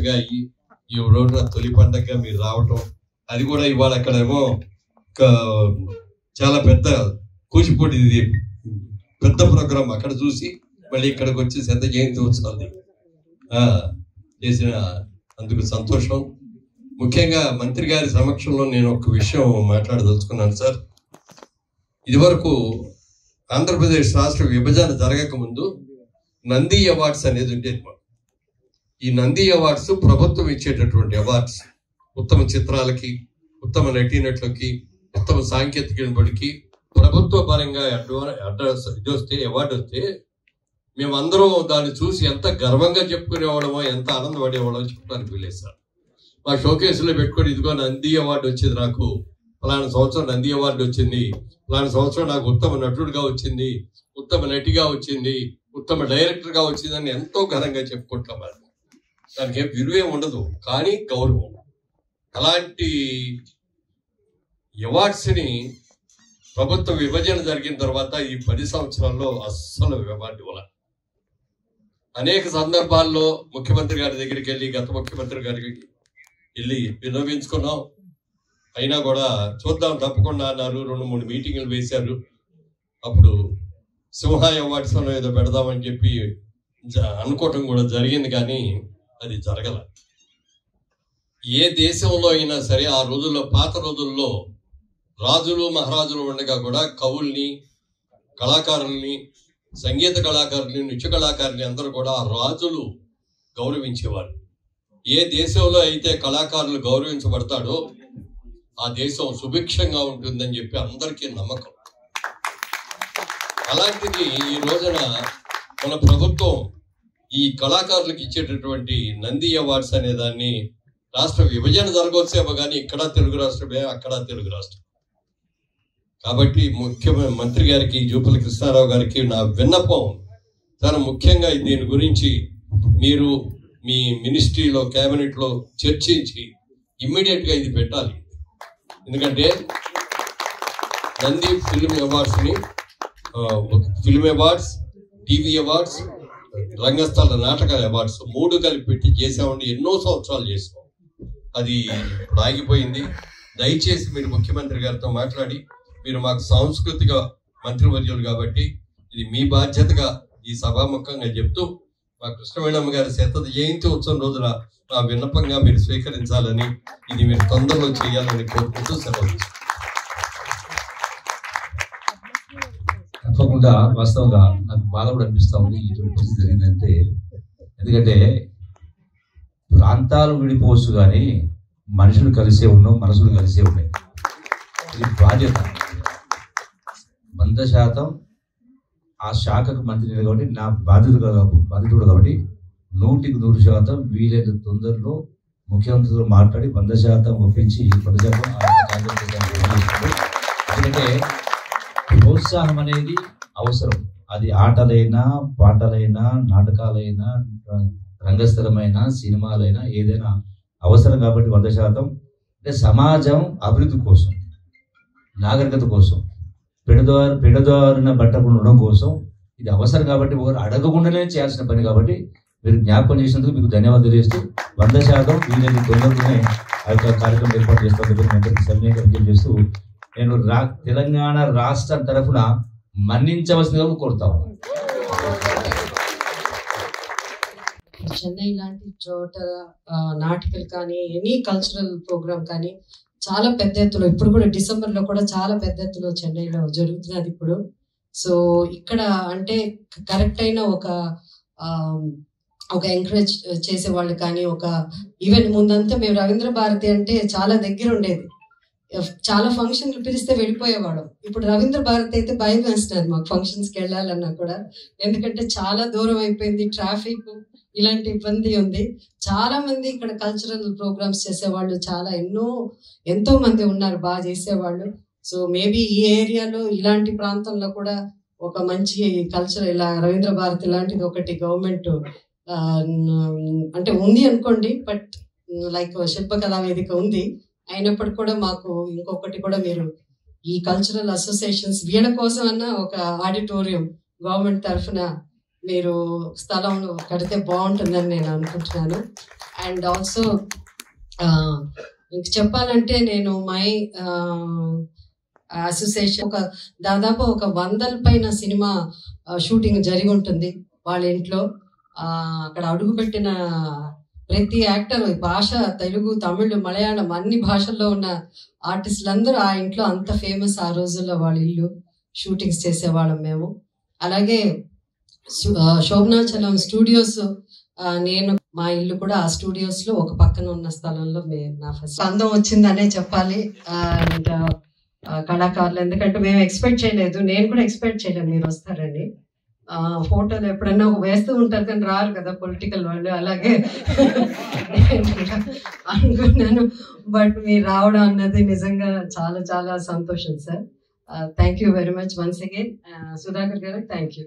పండుగ ఈ రోజున తొలి పండుగగా మీరు రావటం, అది కూడా ఇవాళ అక్కడేమో చాలా పెద్ద కూచిపూడి పెద్ద ప్రోగ్రాం అక్కడ చూసి మళ్ళీ ఇక్కడికి వచ్చి శత జయంతి ఉత్సవాన్ని చేసిన అందుకు సంతోషం. ముఖ్యంగా మంత్రి గారి సమక్షంలో నేను ఒక విషయం మాట్లాడదలుచుకున్నాను సార్. ఇదివరకు ఆంధ్రప్రదేశ్ రాష్ట్ర విభజన జరగక ముందు నంది అవార్డ్స్ అనేది ఉండేది. ఈ నంది అవార్డ్స్ ప్రభుత్వం ఇచ్చేటటువంటి అవార్డ్స్, ఉత్తమ చిత్రాలకి, ఉత్తమ నటీనటులకి, ఉత్తమ సాంకేతిక నిపుణుడికి ప్రభుత్వ పరంగా ఇది వస్తే అవార్డు వస్తే మేమందరం దాన్ని చూసి ఎంత గర్వంగా చెప్పుకునేవాడమో, ఎంత ఆనందపడేవాడమో చెప్పడానికి వీలేదు సార్. మా షోకేసులో పెట్టుకొని ఇదిగో నంది అవార్డు వచ్చింది, నాకు ఫలానా సంవత్సరం నంది అవార్డు వచ్చింది, ఫలానా సంవత్సరం నాకు ఉత్తమ నటుడిగా వచ్చింది, ఉత్తమ నటిగా వచ్చింది, ఉత్తమ డైరెక్టర్గా వచ్చిందని ఎంతో ఘనంగా చెప్పుకుంటాం. దానికి ఏం విలువే ఉండదు, కానీ గౌరవం. అలాంటి అవార్డ్స్ని ప్రభుత్వ విభజన జరిగిన తర్వాత ఈ 10 సంవత్సరాల్లో అస్సలు అవార్డు ఇవ్వాల. అనేక సందర్భాల్లో ముఖ్యమంత్రి గారి దగ్గరికి వెళ్ళి, గత ముఖ్యమంత్రి గారికి వెళ్ళి విన్నవించుకున్నాం. అయినా కూడా చూద్దాం తప్పకుండా అన్నారు. 2-3 మీటింగులు వేశారు. అప్పుడు సింహ అవార్డ్స్ ఏదో పెడదామని చెప్పి అనుకోవటం కూడా జరిగింది, కానీ అది జరగల. ఏ దేశంలో అయినా సరే ఆ రోజుల్లో, పాత రోజుల్లో రాజులు మహారాజులు ఉండగా కూడా కవుల్ని, కళాకారుల్ని, సంగీత కళాకారుల్ని, నృత్య కళాకారుల్ని అందరూ కూడా రాజులు గౌరవించేవారు. ఏ దేశంలో అయితే కళాకారులు గౌరవించబడతాడో ఆ దేశం సుభిక్షంగా ఉంటుందని చెప్పి అందరికీ నమ్మకం. అలాంటిది ఈ రోజున మన ప్రభుత్వం ఈ కళాకారులకు ఇచ్చేటటువంటి నంది అవార్డ్స్ అనే దాన్ని రాష్ట్ర విభజన జరగవచ్చేమో కానీ ఇక్కడ తెలుగు రాష్ట్రమే, అక్కడ తెలుగు రాష్ట్రం. కాబట్టి ముఖ్యమంత్రి గారికి, జూపల్లి కృష్ణారావు గారికి నా విన్నపం, చాలా ముఖ్యంగా దీని గురించి మీరు మీ మినిస్ట్రీలో, క్యాబినెట్లో చర్చించి ఇమ్మీడియట్గా ఇది పెట్టాలి. ఎందుకంటే నంది ఫిల్మ్ అవార్డ్స్ని, ఫిల్మ్ అవార్డ్స్, టీవీ అవార్డ్స్, రంగస్థల నాటకాల అవార్డ్స్ 3 కలిపి పెట్టి చేసామండి. ఎన్నో సంవత్సరాలు చేసాం. అది ఇప్పుడు ఆగిపోయింది. దయచేసి మీరు ముఖ్యమంత్రి గారితో మాట్లాడి, మీరు మాకు సాంస్కృతిక మంత్రివర్యులు కాబట్టి ఇది మీ బాధ్యతగా ఈ సభాముఖంగా చెప్తూ, మా కృష్ణవేణమ్మ గారి శత జయంతి ఉత్సవం రోజున నా విన్నపంగా మీరు స్వీకరించాలని, ఇది మీరు తొందరలో చేయాలని కోరుకుంటూ సెలవు. తప్పకుండా వాస్తవంగా నాకు బాధ కూడా అనిపిస్తూ ఉంది ఇటువంటి పరిస్థితి జరిగిందంటే. ఎందుకంటే ప్రాంతాలు విడిపోవచ్చు కానీ మనుషులు కలిసే ఉన్నాం, మనసులు కలిసే ఉన్నాయి. ఇది బాధ్యత. 100% ఆ శాఖకు మంత్రి కాబట్టి నా బాధ్యత కాబట్టి 100% వీలైన తొందరలో ముఖ్యమంత్రితో మాట్లాడి 100% ఒప్పించి 100% ఎందుకంటే ప్రోత్సాహం అనేది అవసరం. అది ఆటలైనా, పాటలైనా, నాటకాలైనా, రంగస్థలమైనా, సినిమాలైనా ఏదైనా అవసరం. కాబట్టి 100% అంటే సమాజం అభివృద్ధి కోసం, నాగరికత కోసం, పెడదారిన బట్టలు ఉండడం కోసం ఇది అవసరం. కాబట్టి ఒకరు అడగకుండానే చేయాల్సిన పని. కాబట్టి మీరు జ్ఞాపకం చేసినందుకు మీకు ధన్యవాదాలు తెలియజేస్తూ 100% వీళ్ళని తొందరగానే ఆ యొక్క కార్యక్రమం ఏర్పాటు చేస్తాను సవినయంగా చేస్తూ నేను తెలంగాణ రాష్ట్రం తరఫున మన్నించవలసిందిగా కోరుతాము. చెన్నై లాంటి చోట నాటికలు కానీ, ఎనీ కల్చరల్ ప్రోగ్రామ్ కానీ చాలా పెద్ద ఎత్తులో, ఇప్పుడు కూడా డిసెంబర్లో కూడా చాలా పెద్ద ఎత్తులో చెన్నైలో జరుగుతున్నది ఇప్పుడు. సో ఇక్కడ అంటే కరెక్ట్ అయిన ఒక ఎంకరేజ్ చేసేవాళ్ళు కానీ, ఒక ఈవెన్ ముందంతా మేము రవీంద్ర భారతి అంటే చాలా దగ్గర ఉండేది, చాలా ఫంక్షన్లు పిలిస్తే వెళ్ళిపోయేవాడు. ఇప్పుడు రవీంద్ర భారతి అయితే భయం వేస్తున్నారు మాకు ఫంక్షన్స్కి వెళ్ళాలన్నా కూడా, ఎందుకంటే చాలా దూరం అయిపోయింది, ట్రాఫిక్ ఇలాంటి ఇబ్బంది ఉంది. చాలా మంది ఇక్కడ కల్చరల్ ప్రోగ్రామ్స్ చేసేవాళ్ళు చాలా ఎంతో మంది ఉన్నారు బాగా చేసేవాళ్ళు. సో మేబీ ఈ ఏరియాలో ఇలాంటి ప్రాంతంలో కూడా ఒక మంచి కల్చర్ ఇలా రవీంద్ర భారతి లాంటిది ఒకటి గవర్నమెంట్ అంటే ఉంది అనుకోండి, బట్ లైక్ శిల్పకళా వేదిక ఉంది. అయినప్పటికీ కూడా మాకు ఇంకొకటి కూడా మీరు ఈ కల్చరల్ అసోసియేషన్స్ వీళ్ళ కోసం అన్న ఒక ఆడిటోరియం గవర్నమెంట్ తరఫున మీరు స్థలంలో కడితే బాగుంటుందని నేను అనుకుంటున్నాను. అండ్ ఆల్సో ఇంక చెప్పాలంటే నేను మై అసోసియేషన్ దాదాపు ఒక 100 పైన సినిమా షూటింగ్ జరిగి ఉంటుంది వాళ్ళ ఇంట్లో. అక్కడ అడుగుపెట్టిన ప్రతి యాక్టర్ భాష తెలుగు, తమిళ్, మలయాళం అన్ని భాషల్లో ఉన్న ఆర్టిస్టులందరూ ఆ ఇంట్లో అంత ఫేమస్. ఆ రోజుల్లో వాళ్ళ ఇల్లు షూటింగ్స్ చేసేవాళ్ళం మేము. అలాగే శోభనాచలం స్టూడియోస్, నేను మా ఇల్లు కూడా ఆ స్టూడియోస్ లో ఒక పక్కన ఉన్న స్థలంలో నా ఫస్ట్ అందం వచ్చిందనే చెప్పాలి. అండ్ కళాకారులు, ఎందుకంటే మేము ఎక్స్పెక్ట్ చేయలేదు, నేను కూడా ఎక్స్పెక్ట్ చేయలేదు మీరు వస్తారని. ఫోటోలు ఎప్పుడన్నా వేస్తూ ఉంటారు కానీ రారు కదా పొలిటికల్ వాళ్ళు, అలాగే అనుకున్నాను. బట్ మీరు రావడం అన్నది నిజంగా చాలా చాలా సంతోషం sir. Thank you very much once again. Sudhakar గారు థ్యాంక్ యూ.